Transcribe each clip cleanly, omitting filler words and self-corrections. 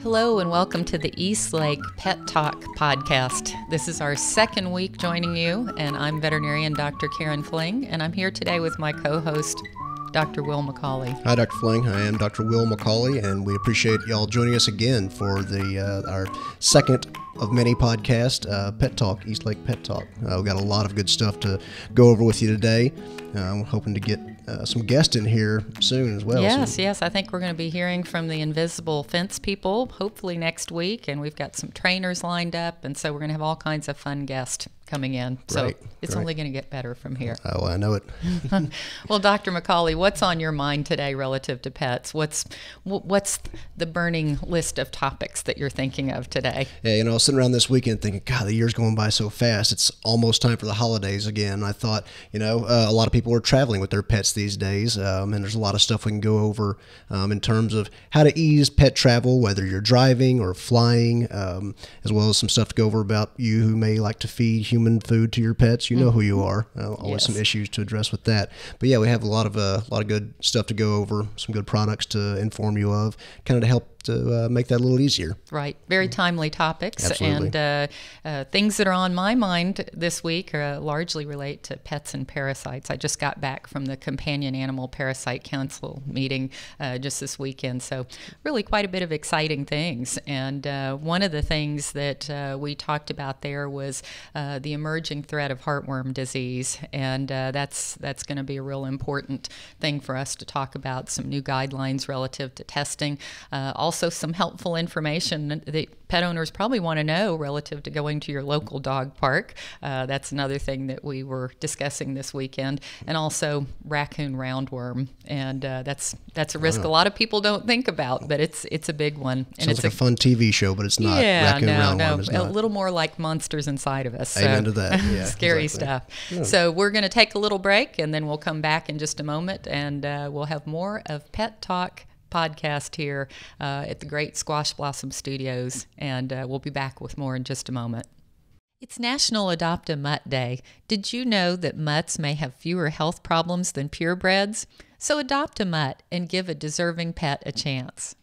Hello and welcome to the East Lake Pet Talk podcast. This is our second week joining you, and I'm veterinarian Dr. Karen Fling, and I'm here today with my co-host, Dr. Will McCauley. Hi, Dr. Fling. I am Dr. Will McCauley, and we appreciate y'all joining us again for our second of many podcasts, Pet Talk, East Lake Pet Talk. We've got a lot of good stuff to go over with you today. We're hoping to get some guests in here soon as well. Yes. I think we're going to be hearing from the invisible fence people, hopefully next week, and we've got some trainers lined up, and so we're going to have all kinds of fun guests coming in. So it's only going to get better from here. Oh, I know it. Well, Dr. McCauley, what's on your mind today relative to pets? What's the burning list of topics that you're thinking of today? Yeah, I was sitting around this weekend thinking, God, the year's going by so fast. It's almost time for the holidays again. I thought, a lot of people are traveling with their pets these days, and there's a lot of stuff we can go over in terms of how to ease pet travel, whether you're driving or flying, as well as some stuff to go over about you who may like to feed human food to your pets. You know who you are. Always some issues to address with that. But yeah, we have a lot of good stuff to go over, some good products to inform you of, kind of to help to make that a little easier. Right. Very timely topics. Absolutely. And things that are on my mind this week largely relate to pets and parasites. I just got back from the Companion Animal Parasite Council meeting just this weekend. So really quite a bit of exciting things. And one of the things that we talked about there was the emerging threat of heartworm disease. And that's going to be a real important thing for us to talk about, some new guidelines relative to testing. Also some helpful information that pet owners probably want to know relative to going to your local dog park. That's another thing that we were discussing this weekend. And also raccoon roundworm. And that's a risk a lot of people don't think about, but it's a big one. And Sounds like a fun TV show, but it's not. Raccoon roundworm is not. A little more like monsters inside of us. Amen to that. Yeah, scary exactly. stuff. Yeah. So we're going to take a little break, and then we'll come back in just a moment, and we'll have more of Pet Talk podcast here at the Great Squash Blossom Studios, and we'll be back with more in just a moment. It's National Adopt-a-Mutt Day. Did you know that mutts may have fewer health problems than purebreds? So adopt a mutt and give a deserving pet a chance.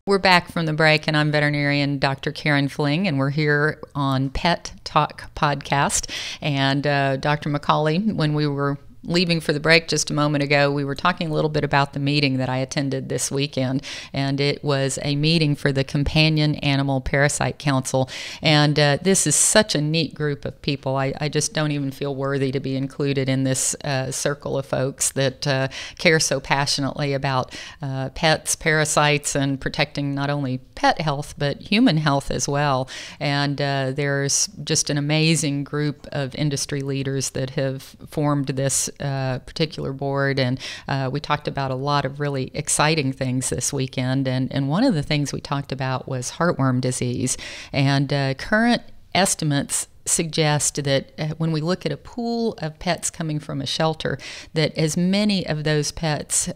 We're back from the break, and I'm veterinarian Dr. Karen Fling, and we're here on Pet Talk podcast. And Dr. McCauley, when we were leaving for the break just a moment ago, we were talking a little bit about the meeting that I attended this weekend, and it was a meeting for the Companion Animal Parasite Council, and this is such a neat group of people. I just don't even feel worthy to be included in this circle of folks that care so passionately about pets, parasites, and protecting not only pet health but human health as well. And there's just an amazing group of industry leaders that have formed this particular board, and we talked about a lot of really exciting things this weekend, and one of the things we talked about was heartworm disease. And current estimates suggest that when we look at a pool of pets coming from a shelter, that as many of those pets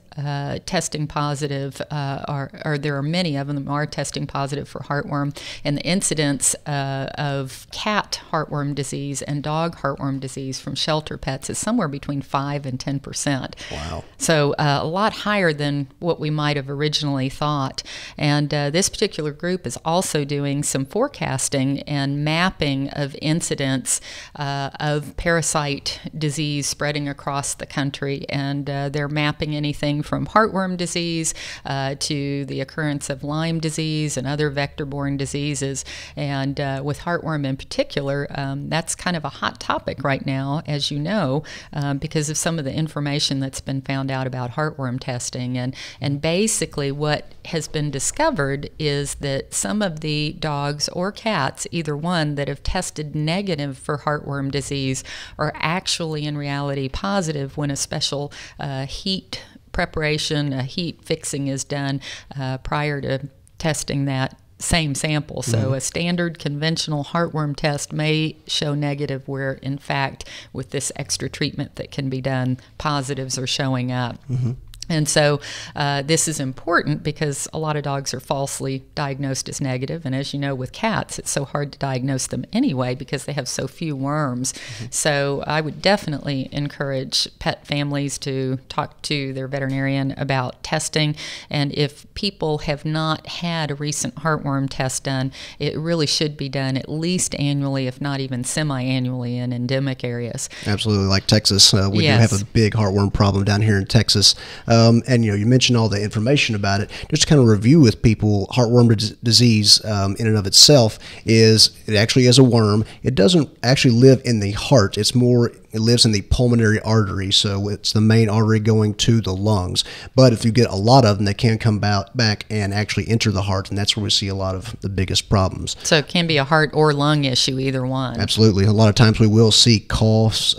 testing positive, or there are many of them are testing positive for heartworm, and the incidence of cat heartworm disease and dog heartworm disease from shelter pets is somewhere between 5 and 10%. Wow. So a lot higher than what we might have originally thought. And this particular group is also doing some forecasting and mapping of incidents of parasite disease spreading across the country, and they're mapping anything from heartworm disease to the occurrence of Lyme disease and other vector-borne diseases. And with heartworm in particular, that's kind of a hot topic right now, as you know, because of some of the information that's been found out about heartworm testing. And basically what has been discovered is that some of the dogs or cats, either one, that have tested negative for heartworm disease are actually in reality positive when a special heat preparation, a heat fixing is done prior to testing that same sample. So a standard conventional heartworm test may show negative, where in fact with this extra treatment that can be done, positives are showing up. And so this is important because a lot of dogs are falsely diagnosed as negative. And as you know, with cats, it's so hard to diagnose them anyway because they have so few worms. So I would definitely encourage pet families to talk to their veterinarian about testing. And if people have not had a recent heartworm test done, it really should be done at least annually, if not even semi-annually in endemic areas. Absolutely. Like Texas, we do have a big heartworm problem down here in Texas. And you mentioned all the information about it. Just to kind of review with people, heartworm disease in and of itself it actually is a worm. It doesn't actually live in the heart. It lives in the pulmonary artery, so it's the main artery going to the lungs. But if you get a lot of them, they can come back and actually enter the heart, and that's where we see a lot of the biggest problems. So it can be a heart or lung issue, either one. Absolutely. A lot of times we will see coughs,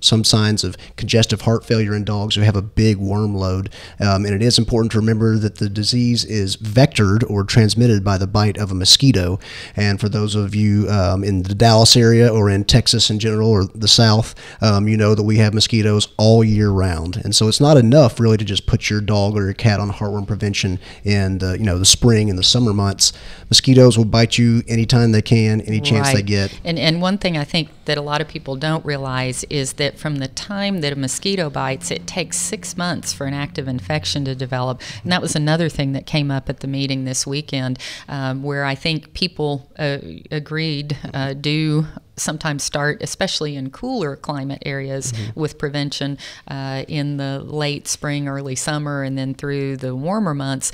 some signs of congestive heart failure in dogs who have a big worm load. And it is important to remember that the disease is vectored or transmitted by the bite of a mosquito. And for those of you in the Dallas area or in Texas in general or the South, you know that we have mosquitoes all year round. And so it's not enough really to just put your dog or your cat on heartworm prevention in the spring and the summer months. Mosquitoes will bite you anytime they can, any chance they get. And one thing I think that a lot of people don't realize is that from the time that a mosquito bites, it takes 6 months for an active infection to develop. And that was another thing that came up at the meeting this weekend, where I think people agreed do sometimes start, especially in cooler climate areas, with prevention in the late spring, early summer, and then through the warmer months.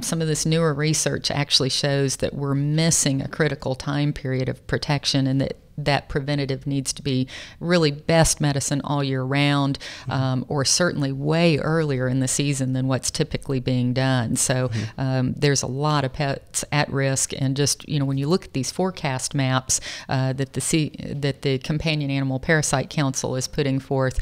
Some of this newer research actually shows that we're missing a critical time period of protection, and that preventative needs to be really best medicine all year round, or certainly way earlier in the season than what's typically being done. So there's a lot of pets at risk, and just when you look at these forecast maps that the Companion Animal Parasite Council is putting forth,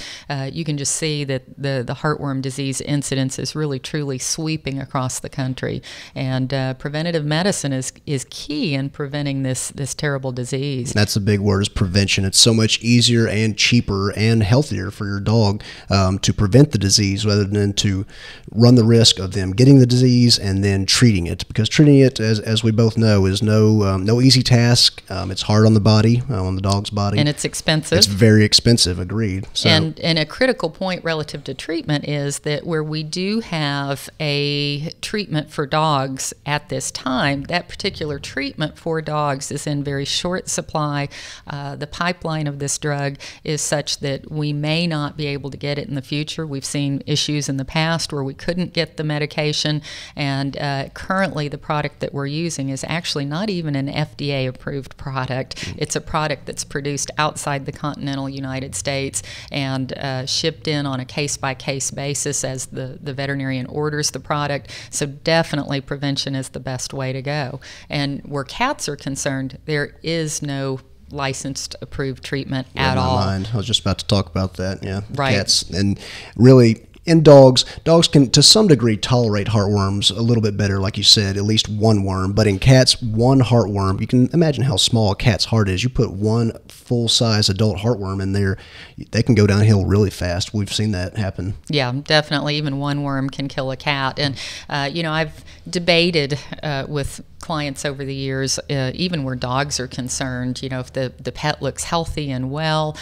you can just see that the heartworm disease incidence is really truly sweeping across the country, and preventative medicine is key in preventing this terrible disease. That's a big word, is prevention. It's so much easier and cheaper and healthier for your dog to prevent the disease rather than to run the risk of them getting the disease and then treating it, because treating it, as we both know, is no easy task. It's hard on the body, on the dog's body, and it's expensive. It's very expensive. Agreed. So, and a critical point relative to treatment is that where we do have a treatment for dogs at this time, that particular treatment for dogs is in very short supply. The pipeline of this drug is such that we may not be able to get it in the future. We've seen issues in the past where we couldn't get the medication, and currently the product that we're using is actually not even an FDA-approved product. It's a product that's produced outside the continental United States and shipped in on a case-by-case basis as the veterinarian orders the product. So definitely prevention is the best way to go. And where cats are concerned, there is no licensed approved treatment at all. I was just about to talk about that. Yeah, right. Cats, and really in dogs can to some degree tolerate heartworms a little bit better, like you said, at least one worm. But in cats, one heartworm, you can imagine how small a cat's heart is. You put one full-size adult heartworm in there, they can go downhill really fast. We've seen that happen. Yeah, definitely. Even one worm can kill a cat. And I've debated with clients over the years, even where dogs are concerned, if the pet looks healthy and well,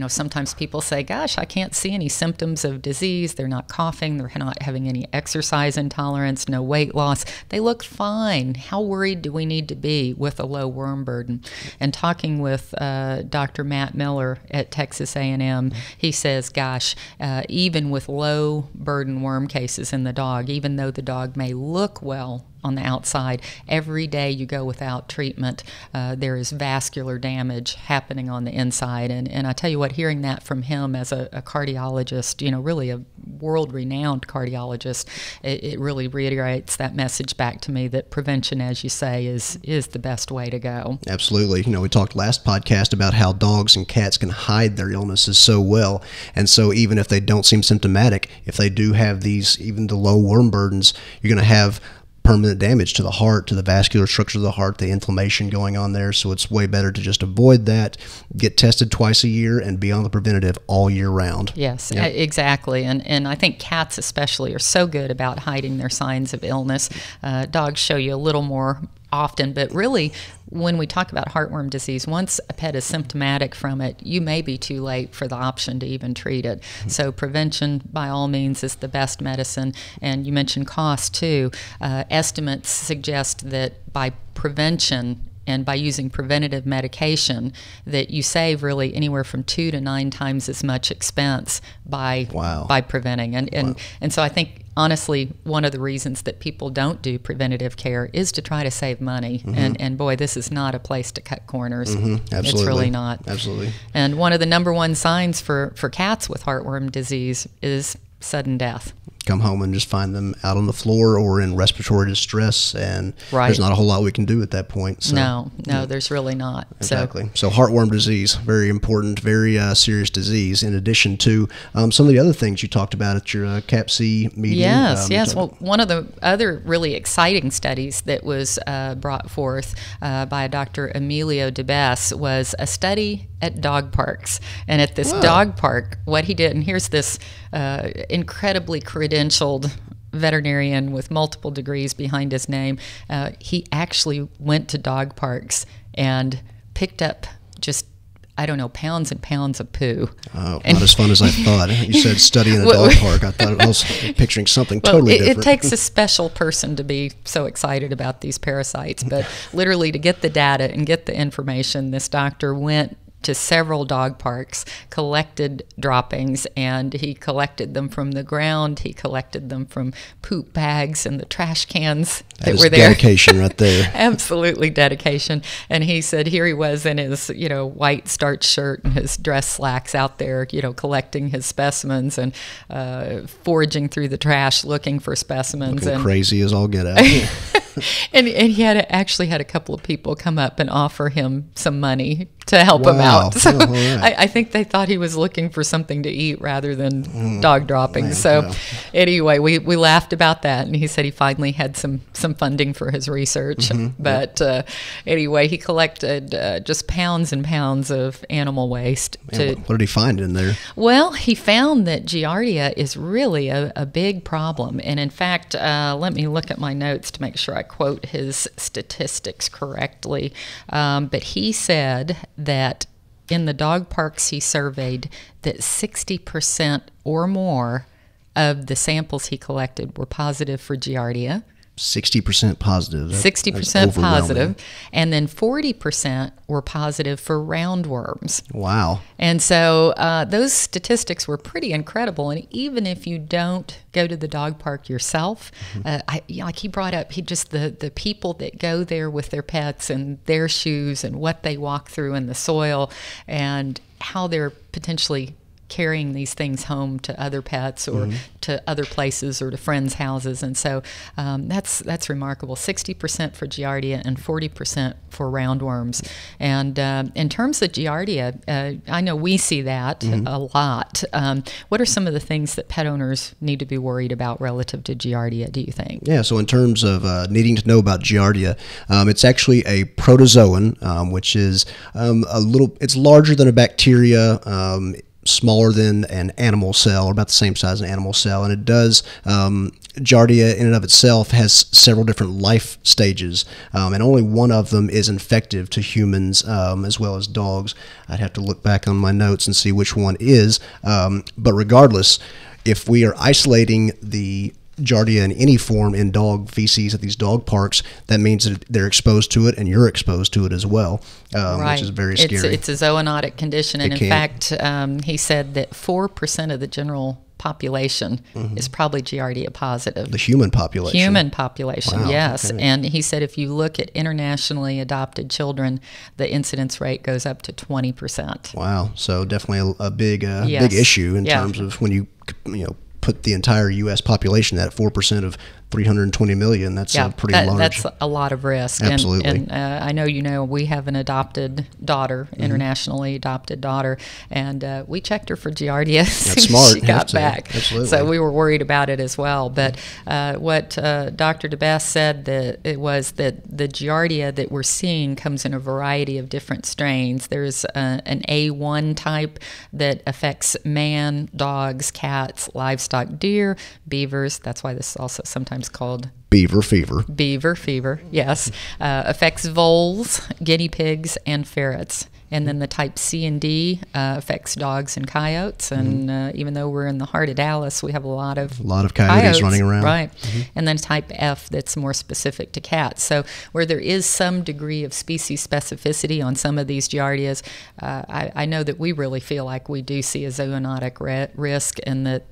sometimes people say, gosh, I can't see any symptoms of disease. They're not coughing. They're not having any exercise intolerance, no weight loss. They look fine. How worried do we need to be with a low worm burden? And talking with Dr. Matt Miller at Texas A&M, he says, gosh, even with low burden worm cases in the dog, even though the dog may look well on the outside, every day you go without treatment, there is vascular damage happening on the inside. And I tell you what, hearing that from him as a cardiologist, really a world-renowned cardiologist, it really reiterates that message back to me that prevention, as you say, is the best way to go. Absolutely. We talked last podcast about how dogs and cats can hide their illnesses so well. And so even if they don't seem symptomatic, if they do have these, even the low worm burdens, you're going to have permanent damage to the heart, to the vascular structure of the heart, the inflammation going on there. So it's way better to just avoid that, get tested twice a year, and be on the preventative all year round. Yes, exactly. And I think cats especially are so good about hiding their signs of illness. Dogs show you a little more often, but really when we talk about heartworm disease, once a pet is symptomatic from it, you may be too late for the option to even treat it. So prevention by all means is the best medicine. And you mentioned cost too. Estimates suggest that by prevention and by using preventative medication, that you save really anywhere from 2 to 9 times as much expense by preventing. And so I think honestly, one of the reasons that people don't do preventative care is to try to save money. And boy, this is not a place to cut corners. Absolutely. It's really not. Absolutely. And one of the number one signs for cats with heartworm disease is sudden death. Come home and just find them out on the floor or in respiratory distress, and there's not a whole lot we can do at that point. So, no, there's really not. Exactly. So heartworm disease, very important, very serious disease, in addition to some of the other things you talked about at your CAPC meeting. Yes. Well, one of the other really exciting studies that was brought forth by Dr. Emilio Debess was a study at dog parks. And at this dog park, what he did, and here's this incredibly credentialed veterinarian with multiple degrees behind his name, he actually went to dog parks and picked up just, I don't know, pounds and pounds of poo. Oh, not as fun as I thought. You said study in a dog park. I thought I was picturing something totally different. It takes a special person to be so excited about these parasites, but literally to get the data and get the information, this doctor went to several dog parks, collected droppings, and he collected them from the ground. He collected them from poop bags and the trash cans that were there. Dedication right there. Absolutely dedication. And he said here he was in his, white starch shirt and his dress slacks out there, collecting his specimens and foraging through the trash looking for specimens. Looking crazy as all get out. And he actually had a couple of people come up and offer him some money to help him out. So I think they thought he was looking for something to eat rather than dog droppings. So anyway, we laughed about that, and he said he finally had some funding for his research. But anyway, he collected just pounds and pounds of animal waste. What did he find in there? Well, he found that giardia is really a big problem. And in fact, let me look at my notes to make sure I quote his statistics correctly. But he said that in the dog parks he surveyed, that 60% or more of the samples he collected were positive for giardia. 60% positive. 60% positive. And then 40% were positive for roundworms. Wow. And so those statistics were pretty incredible. And even if you don't go to the dog park yourself, like he brought up, the people that go there with their pets and their shoes and what they walk through in the soil and how they're potentially carrying these things home to other pets or to other places or to friends' houses. And so that's remarkable. 60% for giardia and 40% for roundworms. And in terms of giardia, I know we see that a lot. What are some of the things that pet owners need to be worried about relative to giardia, do you think? Yeah, so in terms of needing to know about giardia, it's actually a protozoan, which is it's larger than a bacteria, smaller than an animal cell, or about the same size as an animal cell, and it does, giardia in and of itself has several different life stages, and only one of them is infective to humans as well as dogs. I'd have to look back on my notes and see which one is, but regardless, if we are isolating the giardia in any form in dog feces at these dog parks, that means that they're exposed to it and you're exposed to it as well, which is very scary. It's a zoonotic condition, and in fact, he said that 4% of the general population is probably giardia positive. The human population? Human population, wow, yes. okay. And he said if you look at internationally adopted children, the incidence rate goes up to 20%. Wow, so definitely a big big issue in terms of when you put the entire U.S. population at 4% of 320 million. That's pretty large. That's a lot of risk. Absolutely. And I know we have an adopted daughter, internationally adopted daughter, and we checked her for giardia as soon as she got back. Absolutely. So we were worried about it as well. But what Dr. Debess said that it was that the giardia that we're seeing comes in a variety of different strains. There's an A1 type that affects man, dogs, cats, livestock, deer, beavers. That's why this is also sometimes called beaver fever. Beaver fever, yes. Affects voles, guinea pigs, and ferrets. And then the type C and D affects dogs and coyotes. And even though we're in the heart of Dallas, we have a lot of coyotes running around. Right. And then type F that's more specific to cats. So where there is some degree of species specificity on some of these giardias, I know that we really feel like we do see a zoonotic risk, and that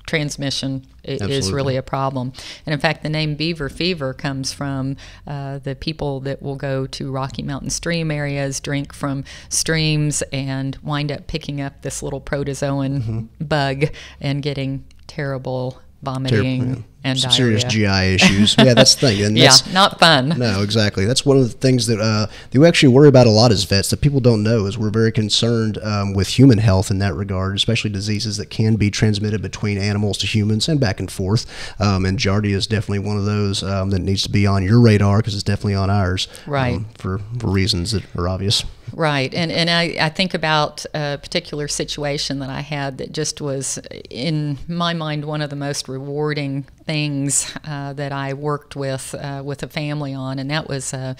transmission is really a problem. And in fact, the name beaver fever comes from the people that will go to Rocky Mountain stream areas, drink from streams, and wind up picking up this little protozoan bug and getting terrible vomiting and some diarrhea. Serious GI issues. Yeah, that's the thing. And that's, not fun. No, exactly. That's one of the things that we actually worry about a lot as vets that people don't know, is we're very concerned with human health in that regard, especially diseases that can be transmitted between animals to humans and back and forth. And giardia is definitely one of those that needs to be on your radar, because it's definitely on ours, right? For reasons that are obvious. Right, and I think about a particular situation that I had that just was, in my mind, one of the most rewarding things that I worked with a family on, and that was a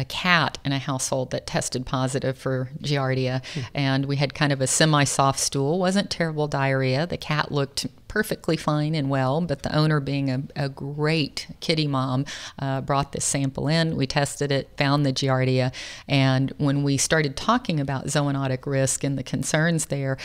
cat in a household that tested positive for giardia, and we had kind of a semi-soft stool. Wasn't terrible diarrhea. The cat looked perfectly fine and well, but the owner, being a great kitty mom, brought this sample in. We tested it, found the giardia, and when we started talking about zoonotic risk and the concerns there,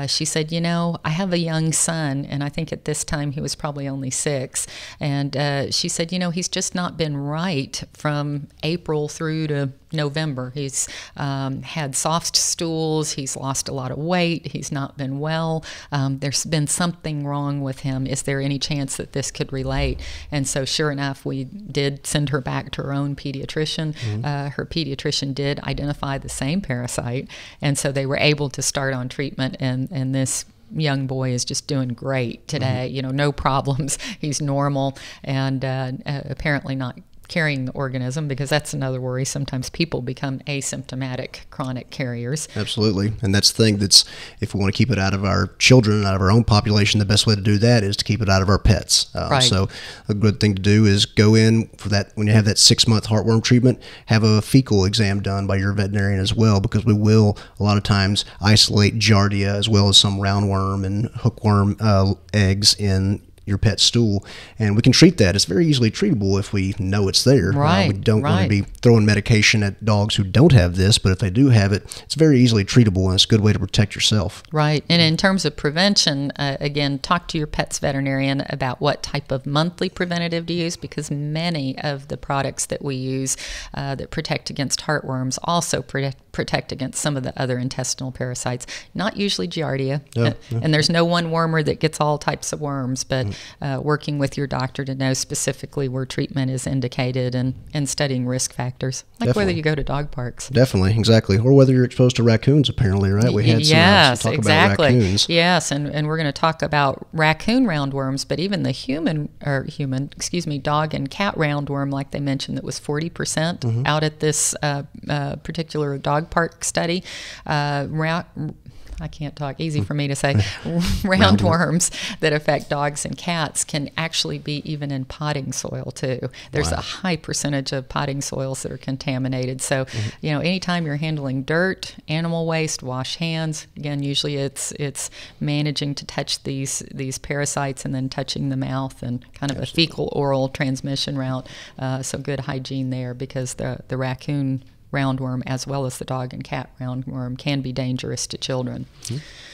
she said, I have a young son, and I think at this time he was probably only 6, and she said, he's just not been right from April through to November. He's had soft stools, he's lost a lot of weight, he's not been well, there's been something wrong with him. Is there any chance that this could relate? And so sure enough, we did send her back to her own pediatrician. Her pediatrician did identify the same parasite, and so they were able to start on treatment, and this young boy is just doing great today. No problems. He's normal, and apparently not carrying the organism, because that's another worry. Sometimes people become asymptomatic chronic carriers. Absolutely. And that's the thing, that's, if we want to keep it out of our children, out of our own population, the best way to do that is to keep it out of our pets. Right. So a good thing to do is go in for that, when you have that 6-month heartworm treatment, have a fecal exam done by your veterinarian as well, because we will a lot of times isolate giardia as well as some roundworm and hookworm eggs in your pet stool, and we can treat that. It's very easily treatable if we know it's there. Right. We don't want to be throwing medication at dogs who don't have this, but if they do have it, it's very easily treatable, and it's a good way to protect yourself. Right. And in terms of prevention, again, talk to your pet's veterinarian about what type of monthly preventative to use, because many of the products that we use that protect against heartworms also protect against some of the other intestinal parasites, not usually giardia. And there's no one wormer that gets all types of worms, but working with your doctor to know specifically where treatment is indicated, and studying risk factors, like whether you go to dog parks. Definitely, exactly. Or whether you're exposed to raccoons, apparently, right? We had some talk about raccoons. Yes, and we're going to talk about raccoon roundworms, but even the dog and cat roundworm, like they mentioned, that was 40% out at this particular dog park study. I can't talk, easy for me to say. Roundworms that affect dogs and cats can actually be even in potting soil too. There's a high percentage of potting soils that are contaminated. So, anytime you're handling dirt, animal waste, wash hands. Again, usually it's managing to touch these parasites and then touching the mouth, and kind of a fecal oral transmission route. So good hygiene there, because the raccoon roundworm, as well as the dog and cat roundworm, can be dangerous to children.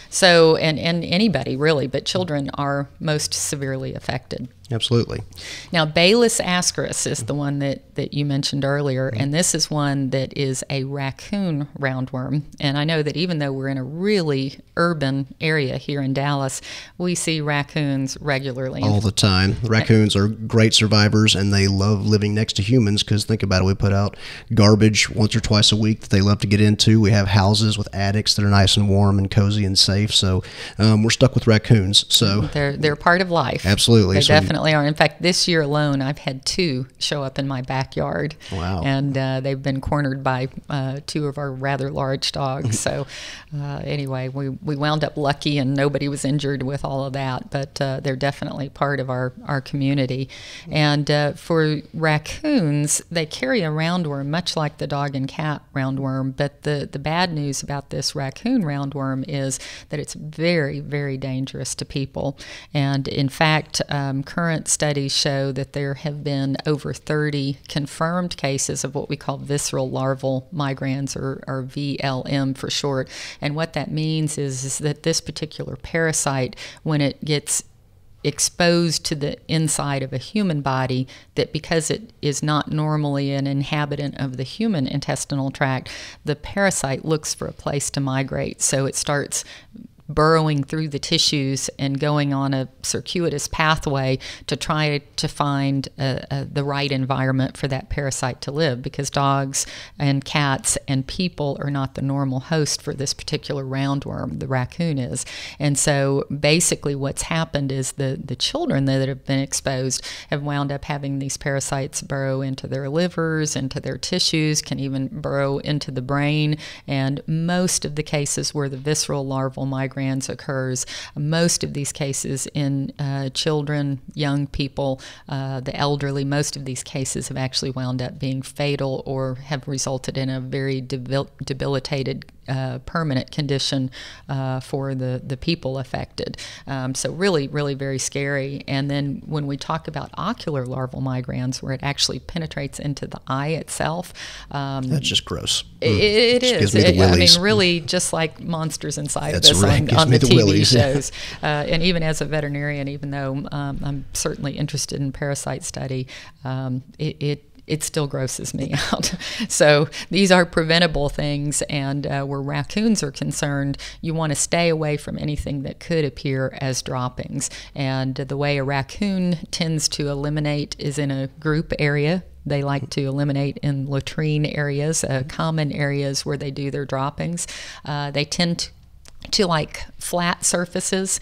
So, and anybody really, but children are most severely affected. Absolutely. Now, balisascaris is the one that you mentioned earlier, and this is one that is a raccoon roundworm. And I know that even though we're in a really urban area here in Dallas, we see raccoons regularly. All the time. Raccoons are great survivors, and they love living next to humans because think about it, we put out garbage once or twice a week that they love to get into. We have houses with attics that are nice and warm and cozy and safe, so we're stuck with raccoons. So they're part of life. Absolutely. They definitely are. In fact, this year alone, I've had 2 show up in my backyard. Wow. And they've been cornered by 2 of our rather large dogs. So anyway, we wound up lucky and nobody was injured with all of that. But they're definitely part of our community. And for raccoons, they carry a roundworm, much like the dog and cat roundworm. But the bad news about this raccoon roundworm is that it's very, very dangerous to people. And in fact, current studies show that there have been over 30 confirmed cases of what we call visceral larval migrans, or VLM for short. And what that means is that this particular parasite, when it gets exposed to the inside of a human body, that because it is not normally an inhabitant of the human intestinal tract, the parasite looks for a place to migrate. So it starts burrowing through the tissues and going on a circuitous pathway to try to find the right environment for that parasite to live, because dogs and cats and people are not the normal host for this particular roundworm, the raccoon is. And so basically what's happened is the children that have been exposed have wound up having these parasites burrow into their livers, into their tissues, can even burrow into the brain. And most of the cases where the visceral larval migrans occurs, most of these cases in children, young people, the elderly, most of these cases have actually wound up being fatal or have resulted in a very debilitated permanent condition for the people affected. So really, really very scary. And then when we talk about ocular larval migrans, where it actually penetrates into the eye itself. That's just gross. It is. Gives me the willies. I mean, really just like monsters inside That's of us right. on the TV willies. shows. And even as a veterinarian, even though I'm certainly interested in parasite study, it still grosses me out. So these are preventable things, and where raccoons are concerned, you want to stay away from anything that could appear as droppings. And the way a raccoon tends to eliminate is in a group area. They like to eliminate in latrine areas, common areas where they do their droppings. They tend to like flat surfaces,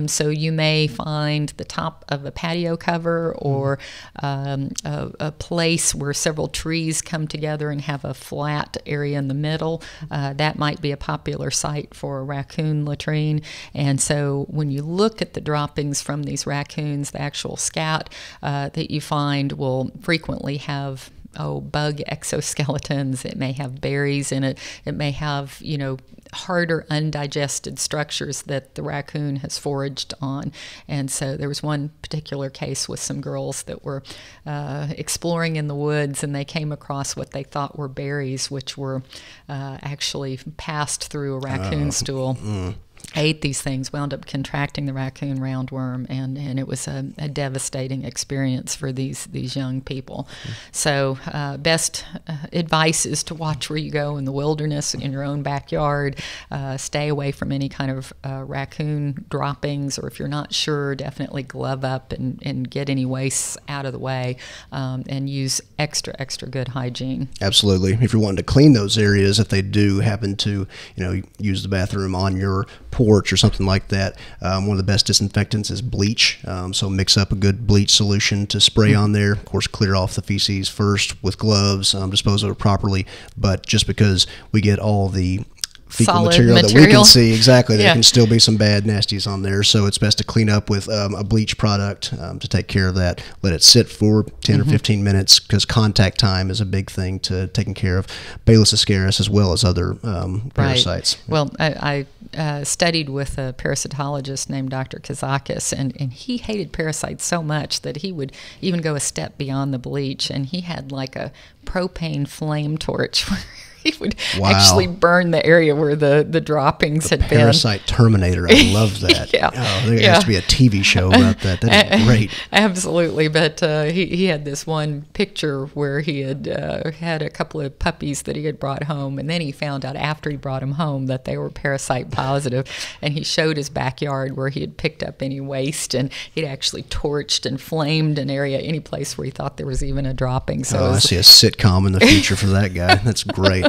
so you may find the top of a patio cover or a place where several trees come together and have a flat area in the middle. That might be a popular site for a raccoon latrine. And so when you look at the droppings from these raccoons, the actual scat that you find will frequently have bug exoskeletons. It may have berries in it. It may have, harder undigested structures that the raccoon has foraged on. And so there was one particular case with some girls that were exploring in the woods, and they came across what they thought were berries, which were actually passed through a raccoon stool. Ate these things, wound up contracting the raccoon roundworm, and it was a devastating experience for these young people. So best advice is to watch where you go in the wilderness, in your own backyard. Stay away from any kind of raccoon droppings, or if you're not sure, definitely glove up and get any wastes out of the way, and use extra good hygiene. Absolutely. If you're wanting to clean those areas, if they do happen to use the bathroom on your porch or something like that, one of the best disinfectants is bleach. So mix up a good bleach solution to spray on there. Of course, clear off the feces first with gloves, dispose of it properly. But just because we get all the fecal material that we can see, exactly, there can still be some bad nasties on there. So it's best to clean up with a bleach product to take care of that. Let it sit for 10 or 15 minutes, because contact time is a big thing to taking care of balisascaris as well as other parasites. Right. Well, I studied with a parasitologist named Dr. Kazacos, and he hated parasites so much that he would even go a step beyond the bleach, and he had like a propane flame torch where he would Wow. actually burn the area where the droppings had been. Parasite Terminator. I love that. Yeah. Oh, there has to be a TV show about that. That is great. Absolutely. But he had this one picture where he had had a couple of puppies that he had brought home, and then he found out after he brought them home that they were parasite positive, and he showed his backyard where he had picked up any waste, and he'd actually torched and flamed an area, any place where he thought there was even a dropping. So I see a sitcom in the future for that guy. That's great.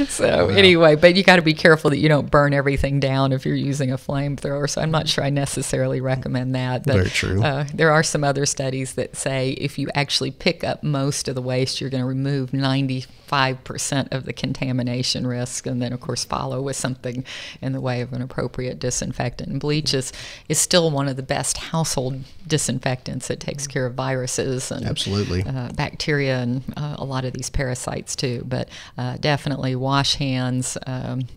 So anyway, but you got to be careful that you don't burn everything down if you're using a flamethrower. So I'm not sure I necessarily recommend that. But, very true. There are some other studies that say if you actually pick up most of the waste, you're going to remove 95% of the contamination risk, and then of course follow with something in the way of an appropriate disinfectant. And bleach is still one of the best household disinfectants. It takes care of viruses and absolutely bacteria and a lot of these parasites too. But definitely wash hands,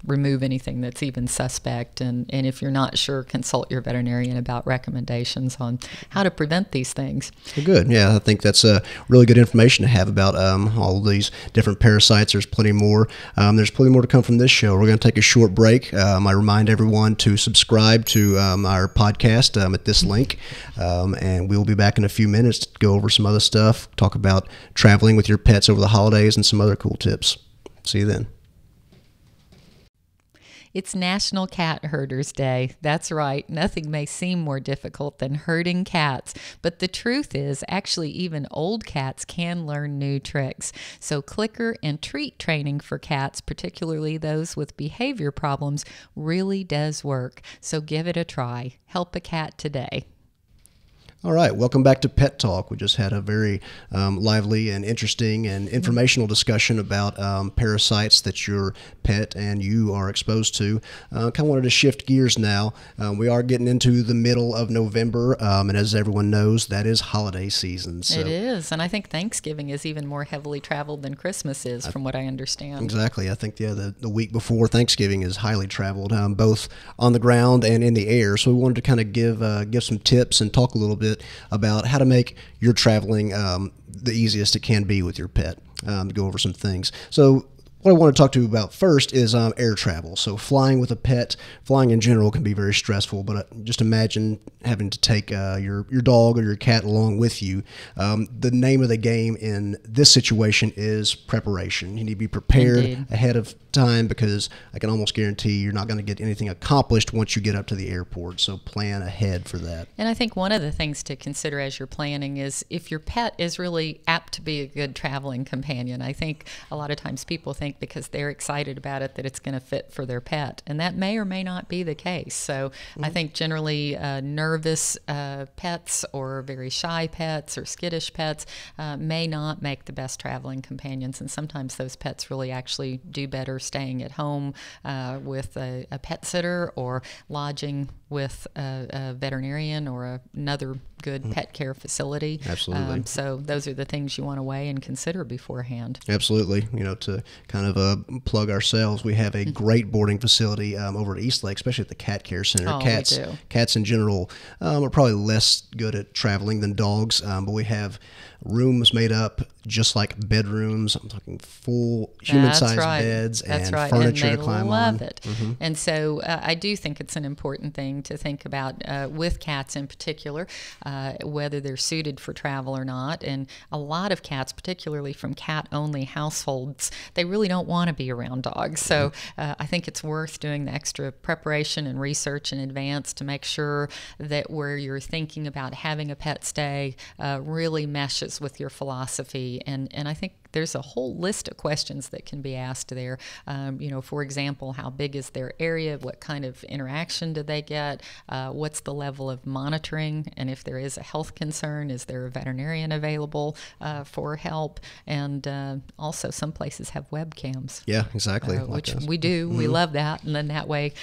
remove anything that's even suspect, and if you're not sure, consult your veterinarian about recommendations on how to prevent these things. Well, good. Yeah, I think that's really good information to have about all of these different parasites. There's plenty more. There's plenty more to come from this show. We're going to take a short break. I remind everyone to subscribe to our podcast at this link, and we'll be back in a few minutes to go over some other stuff, talk about traveling with your pets over the holidays, and some other cool tips. See you then. It's National Cat Herders Day. That's right. Nothing may seem more difficult than herding cats, but the truth is actually even old cats can learn new tricks. So clicker and treat training for cats, particularly those with behavior problems, really does work. So give it a try. Help a cat today. All right, welcome back to Pet Talk. We just had a very lively and interesting and informational discussion about parasites that your pet and you are exposed to. Kind of wanted to shift gears now. We are getting into the middle of November, and as everyone knows, that is holiday season. So. It is, and I think Thanksgiving is even more heavily traveled than Christmas is, from what I understand. Exactly. I think the week before Thanksgiving is highly traveled, both on the ground and in the air. So we wanted to kind of give some tips and talk a little bit about how to make your traveling the easiest it can be with your pet, to go over some things. So what I want to talk to you about first is air travel. So flying with a pet, flying in general can be very stressful, but just imagine having to take your dog or your cat along with you. The name of the game in this situation is preparation. You need to be prepared Indeed. ahead of time, because I can almost guarantee you're not going to get anything accomplished once you get up to the airport. So plan ahead for that. And I think one of the things to consider as you're planning is if your pet is really apt to be a good traveling companion. I think a lot of times people think because they're excited about it that it's going to fit for their pet, and that may or may not be the case. So I think generally nervous pets or very shy pets or skittish pets may not make the best traveling companions, and sometimes those pets really actually do better staying at home with a pet sitter or lodging with a veterinarian or another good pet care facility. Absolutely. So those are the things you want to weigh and consider beforehand. Absolutely. To kind of plug ourselves, we have a great boarding facility over at East Lake, especially at the Cat Care Center. Oh, we do. Cats in general are probably less good at traveling than dogs, but we have rooms made up just like bedrooms. I'm talking full human-sized beds and furniture and to climb on. They love it. Mm-hmm. And so I do think it's an important thing to think about with cats in particular, whether they're suited for travel or not. And a lot of cats, particularly from cat-only households, they really don't want to be around dogs. So I think it's worth doing the extra preparation and research in advance to make sure that where you're thinking about having a pet stay really meshes with your philosophy. And I think there's a whole list of questions that can be asked there. For example, how big is their area? What kind of interaction do they get? What's the level of monitoring? And if there is a health concern, is there a veterinarian available for help? And also some places have webcams. Yeah, exactly. Which we do. Mm-hmm. We love that. And then that way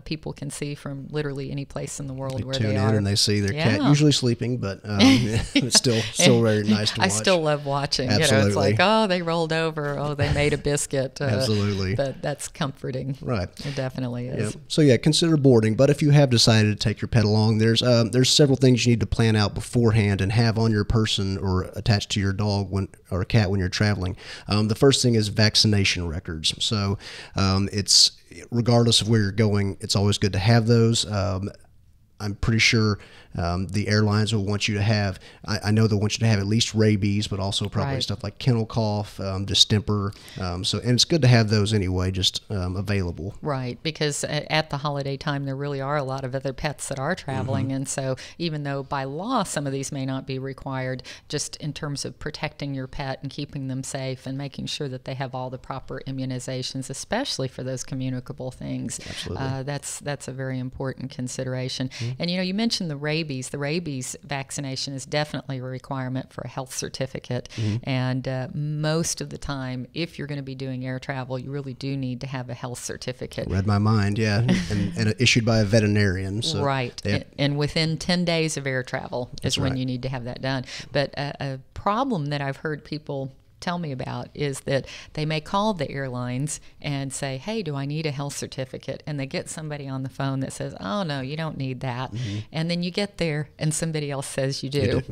people can see from literally any place in the world where they are. Tune in and they see their cat, usually sleeping, but it's still very nice to watch. I still love watching. Absolutely. It's like, oh, they rolled over. Oh, they made a biscuit. Absolutely. But that's comforting. Right. It definitely is. Yeah. So yeah, consider boarding. But if you have decided to take your pet along, there's several things you need to plan out beforehand and have on your person or attached to your dog or a cat when you're traveling. The first thing is vaccination records. So it's regardless of where you're going, it's always good to have those. I'm pretty sure the airlines will want you to have, I know they'll want you to have at least rabies, but also probably stuff like kennel cough, distemper. And it's good to have those anyway, just available. Right, because at the holiday time, there really are a lot of other pets that are traveling. And so even though by law some of these may not be required, just in terms of protecting your pet and keeping them safe and making sure that they have all the proper immunizations, especially for those communicable things, that's a very important consideration. And you mentioned the rabies. The rabies vaccination is definitely a requirement for a health certificate. And most of the time, if you're going to be doing air travel, you really do need to have a health certificate. Read my mind, yeah. and issued by a veterinarian. So right. And within 10 days of air travel is when you need to have that done. But a problem that I've heard people tell me about is that they may call the airlines and say, hey, do I need a health certificate? And they get somebody on the phone that says, oh, no, you don't need that. And then you get there and somebody else says you do.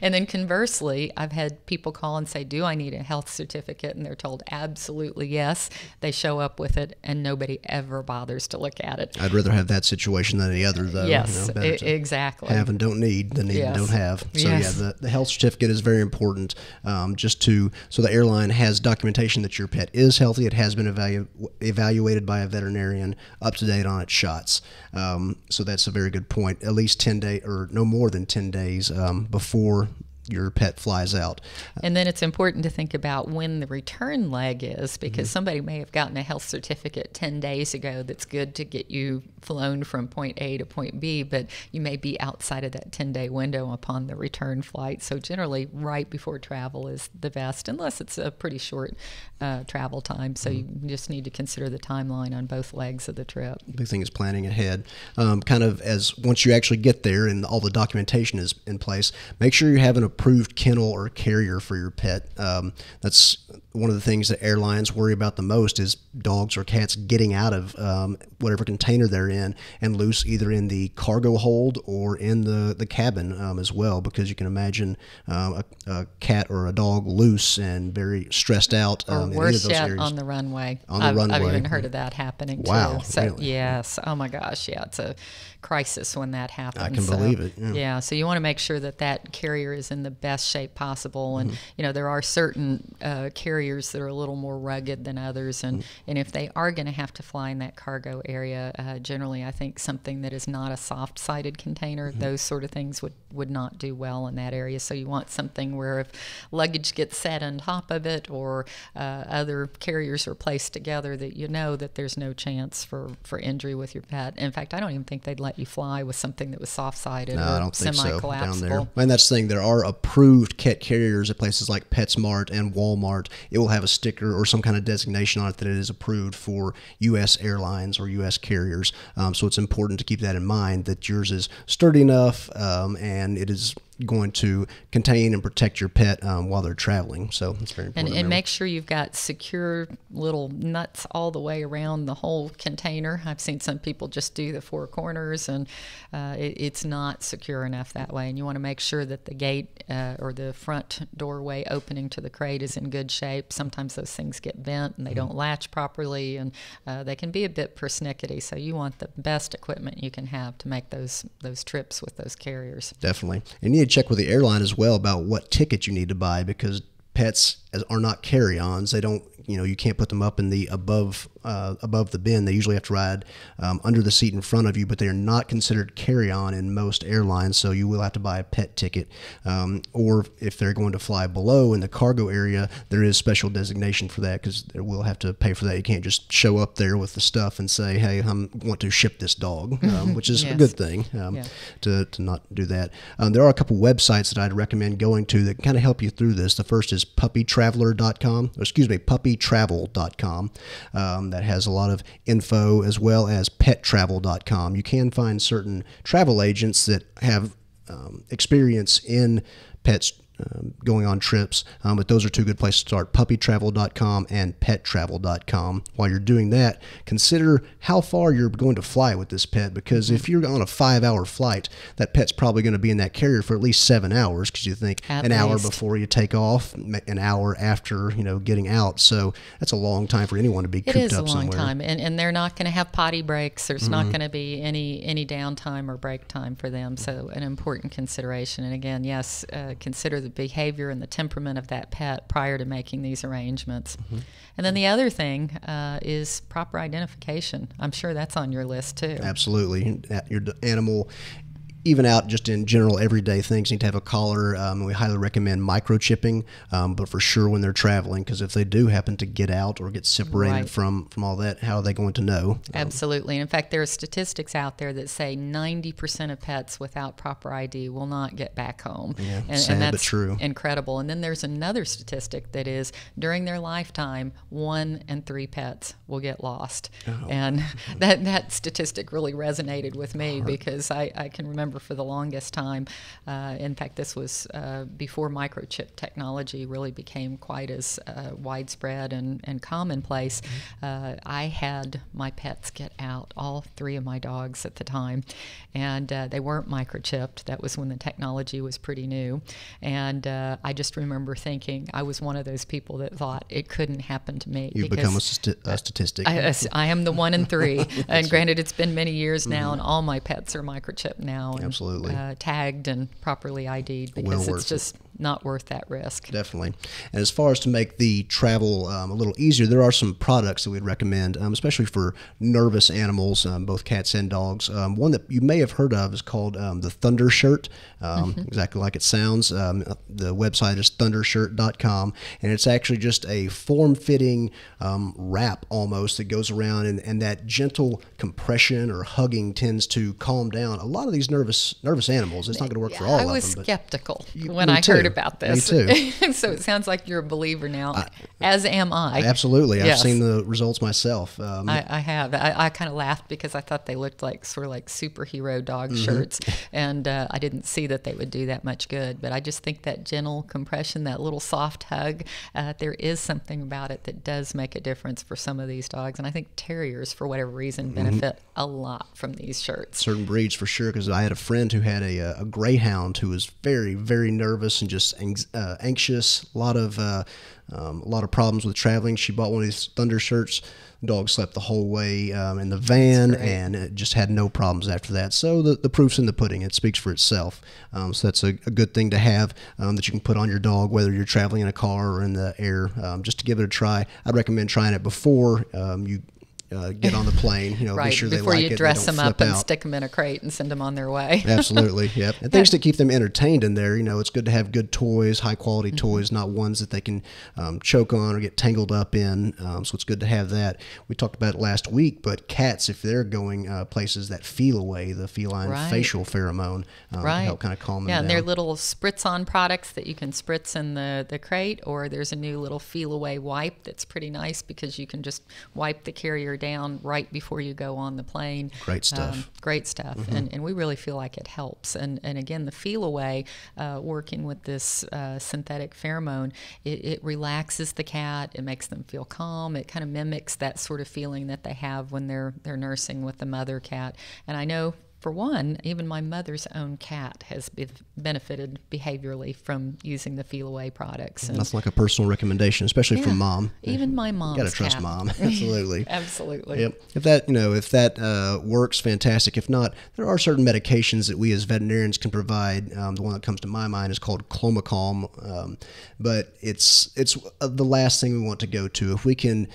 And then conversely, I've had people call and say, do I need a health certificate? And they're told absolutely yes. They show up with it and nobody ever bothers to look at it. I'd rather have that situation than any other, though. Yes, exactly. Have and don't need than need and don't have. So yeah, the health certificate is very important, so the airline has documentation that your pet is healthy. It has been evaluated by a veterinarian, up to date on its shots. So that's a very good point. At least 10 days, or no more than 10 days before your pet flies out. And then it's important to think about when the return leg is, because somebody may have gotten a health certificate 10 days ago that's good to get you flown from point A to point B, but you may be outside of that 10-day window upon the return flight. So generally right before travel is the best, unless it's a pretty short travel time. So you just need to consider the timeline on both legs of the trip. The big thing is planning ahead. Kind of as once you actually get there and all the documentation is in place, make sure you have an approved kennel or carrier for your pet. That's one of the things that airlines worry about the most is dogs or cats getting out of whatever container they're in and loose either in the cargo hold or in the cabin as well, because you can imagine a cat or a dog loose and very stressed out. Or worse yet, on the runway. I've even heard of that happening too. Wow, So really? yes, oh my gosh, yeah, it's a crisis when that happens. I can believe it. Yeah, so you want to make sure that that carrier is in the best shape possible, and there are certain carriers that are a little more rugged than others, and if they are going to have to fly in that cargo area, generally I think something that is not a soft-sided container, those sort of things would not do well in that area. So you want something where if luggage gets set on top of it or other carriers are placed together, that you know that there's no chance for injury with your pet. In fact, I don't even think they'd let you fly with something that was soft-sided or semi-collapsible. Down there. And that's the thing, there are approved cat carriers at places like PetSmart and Walmart. It will have a sticker or some kind of designation on it that it is approved for U.S. airlines or U.S. carriers. So it's important to keep that in mind, that yours is sturdy enough and it is going to contain and protect your pet while they're traveling. So it's very important. And make sure you've got secure little nuts all the way around the whole container. I've seen some people just do the four corners, and it's not secure enough that way. And you want to make sure that the gate or the front doorway opening to the crate is in good shape. Sometimes those things get bent and they don't latch properly, and they can be a bit persnickety. So you want the best equipment you can have to make those trips with those carriers. Definitely. And you need to check with the airline as well about what ticket you need to buy, because pets are not carry-ons. They don't, you can't put them up in the above the bin. They usually have to ride under the seat in front of you, but they are not considered carry-on in most airlines, so you will have to buy a pet ticket. Or if they're going to fly below in the cargo area, there is special designation for that, because they will have to pay for that. You can't just show up there with the stuff and say, hey, I want to ship this dog, which is a good thing to not do that. There are a couple websites that I'd recommend going to that kind of help you through this. The first is puppytravel.com. That has a lot of info, as well as pettravel.com. You can find certain travel agents that have experience in pets going on trips. But those are two good places to start, puppytravel.com and pettravel.com. While you're doing that, consider how far you're going to fly with this pet, because if you're on a 5-hour flight, that pet's probably going to be in that carrier for at least 7 hours, because you think an hour before you take off, an hour after, getting out. So that's a long time for anyone to be cooped up somewhere. It is a long time, and they're not going to have potty breaks. There's not going to be any downtime or break time for them. So an important consideration. And again, yes, consider the behavior and the temperament of that pet prior to making these arrangements. And then the other thing is proper identification. I'm sure that's on your list too. Absolutely. Your animal, even out just in general everyday things, need to have a collar. We highly recommend microchipping, but for sure when they're traveling, because if they do happen to get out or get separated from all that, how are they going to know? Absolutely. And in fact, there are statistics out there that say 90% of pets without proper ID will not get back home. Yeah, and sad that's but true. Incredible. And then there's another statistic that is during their lifetime, 1 in 3 pets will get lost. And that statistic really resonated with me because I can remember for the longest time. In fact, this was before microchip technology really became quite as widespread and commonplace. I had my pets get out, all 3 of my dogs at the time, and they weren't microchipped. That was when the technology was pretty new. And I just remember thinking I was one of those people that thought it couldn't happen to me. You've become a statistic. I am the 1 in 3. And granted, it's been many years now, and all my pets are microchipped now. And, absolutely. Tagged and properly ID'd, because it's just not worth that risk. Definitely. And as far as to make the travel a little easier, there are some products that we'd recommend, especially for nervous animals, both cats and dogs. One that you may have heard of is called the Thunder Shirt, exactly like it sounds. The website is thundershirt.com, and it's actually just a form-fitting wrap almost that goes around, and that gentle compression or hugging tends to calm down a lot of these nervous animals. It's not going to work for all of them. I was skeptical when I heard about this. Me too. So it sounds like you're a believer now, as am I. Absolutely. Yes. I've seen the results myself. I have. I kind of laughed because I thought they looked like sort of like superhero dog shirts, and I didn't see that they would do that much good. But I just think that gentle compression, that little soft hug, there is something about it that does make a difference for some of these dogs. And I think terriers, for whatever reason, benefit a lot from these shirts. Certain breeds for sure, because I had a friend who had a greyhound who was very, very nervous and just anxious. A lot of problems with traveling. She bought one of these Thunder shirts. The dog slept the whole way in the van, and it just had no problems after that. So the proof's in the pudding. It speaks for itself. So that's a good thing to have that you can put on your dog, whether you're traveling in a car or in the air, just to give it a try. I'd recommend trying it before you get on the plane, right, be sure they before like you it, dress them up out. and stick them in a crate and send them on their way. Absolutely, yep. And things to keep them entertained in there. It's good to have good toys, high quality toys, not ones that they can choke on or get tangled up in. So it's good to have that. We talked about it last week, but cats, if they're going places, that Feliway, the feline facial pheromone, can help kind of calm them down. And they're little spritz-on products that you can spritz in the crate, or there's a new little Feliway wipe that's pretty nice because you can just wipe the carrier down right before you go on the plane. Great stuff. Great stuff. And we really feel like it helps. And again, the Feliway, working with this synthetic pheromone, it relaxes the cat. It makes them feel calm. It kind of mimics that sort of feeling that they have when they're nursing with the mother cat. And I know, for one, even my mother's own cat has benefited behaviorally from using the Feliway products. And that's like a personal recommendation, especially from mom. Even my mom's got to trust cat. Mom. Absolutely. Absolutely. Yep. If that works, fantastic. If not, there are certain medications that we as veterinarians can provide. The one that comes to my mind is called Clomicalm, but it's the last thing we want to go to. If we can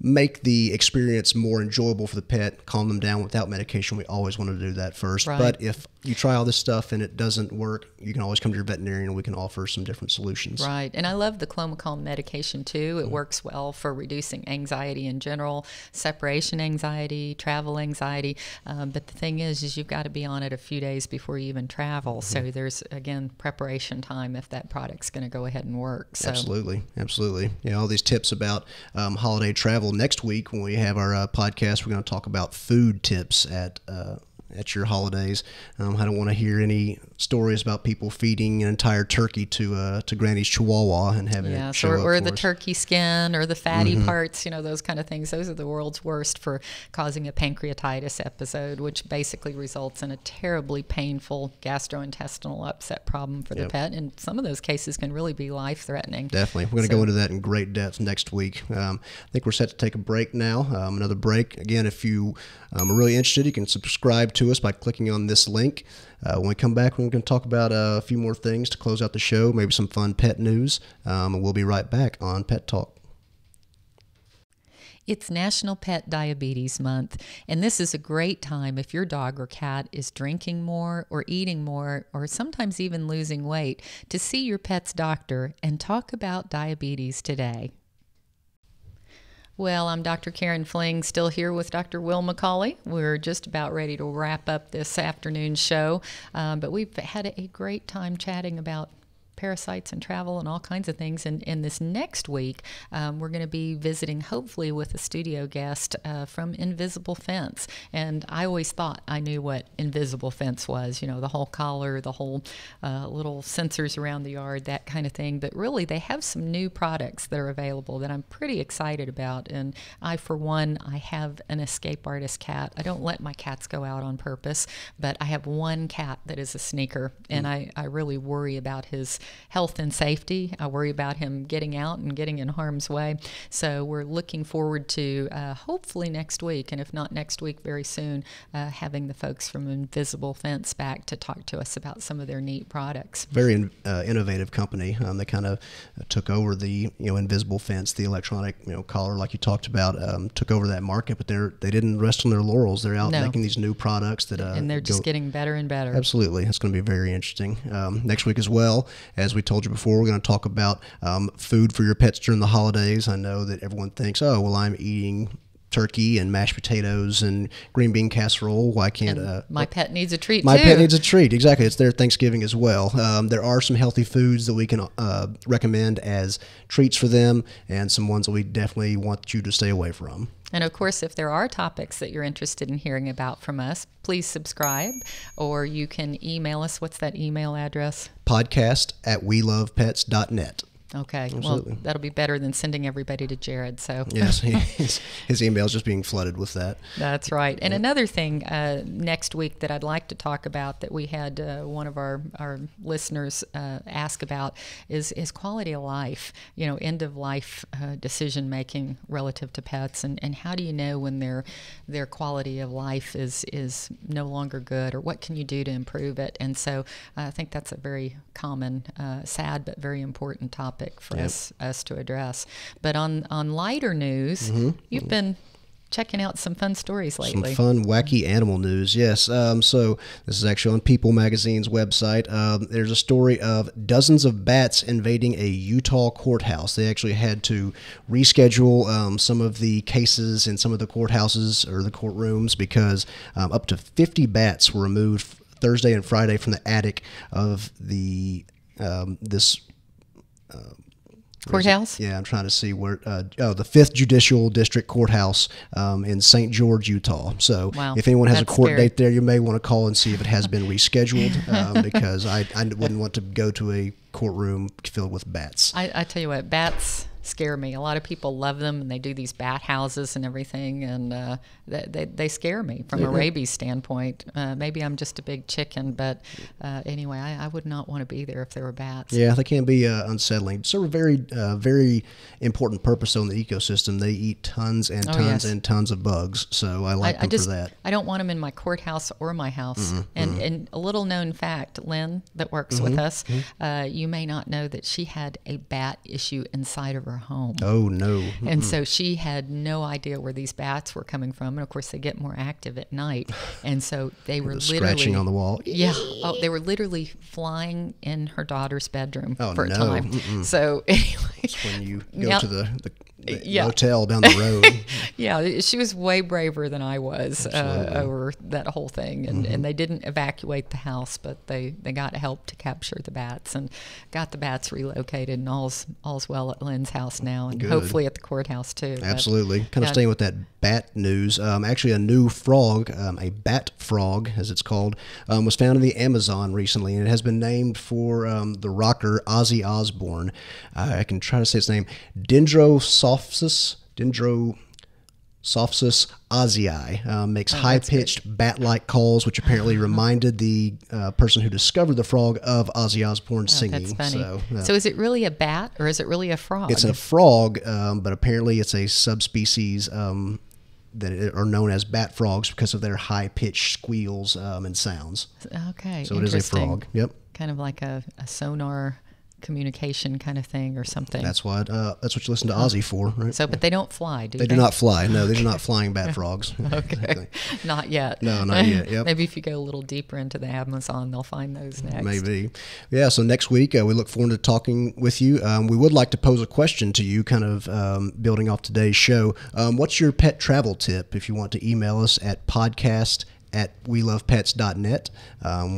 make the experience more enjoyable for the pet, calm them down without medication, we always want to do that first. Right. But if you try all this stuff and it doesn't work, you can always come to your veterinarian and we can offer some different solutions. Right. And I love the Clomicalm medication too. It works well for reducing anxiety in general, separation anxiety, travel anxiety. But the thing is you've got to be on it a few days before you even travel. So there's, again, preparation time if that product's going to go ahead and work. So. Absolutely. Absolutely. All these tips about holiday travel. Next week when we have our podcast, we're going to talk about food tips at at your holidays. I don't want to hear any stories about people feeding an entire turkey to Granny's Chihuahua and having it show up or for the us. turkey skin or the fatty parts, those kind of things. Those are the world's worst for causing a pancreatitis episode, which basically results in a terribly painful gastrointestinal upset problem for the pet. And some of those cases can really be life-threatening. Definitely. We're going to go into that in great depth next week. I think we're set to take a break now. Another break. Again, if you are really interested, you can subscribe to us by clicking on this link. When we come back, we're going to talk about a few more things to close out the show, maybe some fun pet news, and we'll be right back on Pet Talk. It's National Pet Diabetes Month, and this is a great time if your dog or cat is drinking more or eating more or sometimes even losing weight to see your pet's doctor and talk about diabetes today. Well, I'm Dr. Karen Fling, still here with Dr. Will McCauley. We're just about ready to wrap up this afternoon's show, but we've had a great time chatting about parasites and travel and all kinds of things. And in this next week, we're going to be visiting, hopefully, with a studio guest from Invisible Fence. And I always thought I knew what Invisible Fence was, the whole collar, the whole little sensors around the yard, that kind of thing. But really, they have some new products that are available that I'm pretty excited about. And I, for one, I have an escape artist cat. I don't let my cats go out on purpose, but I have one cat that is a sneaker, and I really worry about his health and safety. I worry about him getting out and getting in harm's way. So we're looking forward to hopefully next week, and if not next week, very soon, having the folks from Invisible Fence back to talk to us about some of their neat products. Very innovative company. They kind of took over the Invisible Fence, the electronic collar, like you talked about, took over that market, but they didn't rest on their laurels. They're out making these new products that and they're just getting better and better. Absolutely, it's going to be very interesting. Next week as well, as we told you before, we're going to talk about food for your pets during the holidays. I know that everyone thinks, oh, well, I'm eating turkey and mashed potatoes and green bean casserole. Why can't my pet needs a treat my too. pet needs a treat. Exactly. It's their Thanksgiving as well. There are some healthy foods that we can recommend as treats for them, and some ones that we definitely want you to stay away from. And of course, if there are topics that you're interested in hearing about from us, please subscribe, or you can email us. What's that email address? podcast@welovepets.net. Okay, Absolutely. Well, that'll be better than sending everybody to Jared. So yes, his email is just being flooded with that. That's right. And another thing next week that I'd like to talk about that we had one of our listeners ask about is quality of life, end of life decision making relative to pets, and how do you know when their quality of life is no longer good, or what can you do to improve it? And so I think that's a very common, sad but very important topic for us to address. But on lighter news, you've been checking out some fun stories lately. Some fun, wacky animal news, yes. So this is actually on People Magazine's website. There's a story of dozens of bats invading a Utah courthouse. They actually had to reschedule some of the cases in some of the courthouses or the courtrooms because up to 50 bats were removed Thursday and Friday from the attic of the courthouse? Yeah, I'm trying to see where. The 5th Judicial District Courthouse in St. George, Utah. So if anyone has a court date there, you may want to call and see if it has been rescheduled because I wouldn't want to go to a courtroom filled with bats. I tell you what, bats scare me. A lot of people love them, and they do these bat houses and everything, and they scare me from a rabies standpoint. Maybe I'm just a big chicken, but anyway, I would not want to be there if there were bats. Yeah, they can be unsettling. Serve a very important purpose on the ecosystem. They eat tons and tons and tons of bugs, so I like them for that. I don't want them in my courthouse or my house. And a little known fact, Lynn, that works with us, you may not know that she had a bat issue inside of her home. Oh, no. And so she had no idea where these bats were coming from. And of course, they get more active at night. And so they were literally scratching on the wall. Yeah. Oh, they were literally flying in her daughter's bedroom for a time. So anyway. That's when you go to the motel down the road. Yeah, she was way braver than I was over that whole thing. And they didn't evacuate the house, but they got help to capture the bats and got the bats relocated. And all's well at Lynn's house now, and hopefully at the courthouse too. Absolutely. Kind of staying with that bat news. Actually, a new frog, a bat frog, as it's called, was found in the Amazon recently, and it has been named for the rocker Ozzy Osbourne. I can try to say its name. Dendrosophis ozzii makes high-pitched bat-like calls, which apparently reminded the person who discovered the frog of Ozzy Osbourne's singing. That's funny. So is it really a bat, or is it really a frog? It's a frog, but apparently it's a subspecies that are known as bat frogs because of their high-pitched squeals and sounds. Okay, so it is a frog. Yep. Kind of like a sonar communication kind of thing or something. That's what you listen to Ozzy for, right? So, but they don't fly, do they? They do not fly. No, they're not flying bat frogs. Okay. Not yet. No, not yet. Yep. Maybe if you go a little deeper into the Amazon, they'll find those next. Maybe. Yeah, so next week we look forward to talking with you. We would like to pose a question to you, kind of building off today's show. What's your pet travel tip? If you want to email us at podcast@welovepets.net.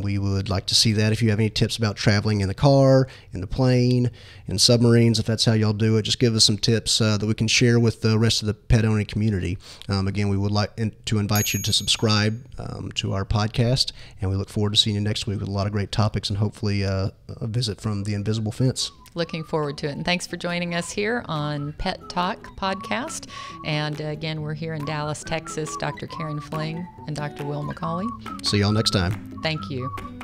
We would like to see that. If you have any tips about traveling in the car, in the plane, in submarines, if that's how y'all do it, just give us some tips that we can share with the rest of the pet owning community. Again, we would like to invite you to subscribe to our podcast, and we look forward to seeing you next week with a lot of great topics and hopefully a visit from the Invisible Fence. Looking forward to it. And thanks for joining us here on Pet Talk Podcast. And again, we're here in Dallas, Texas, Dr. Karen Fling and Dr. Will McCauley. See y'all next time. Thank you.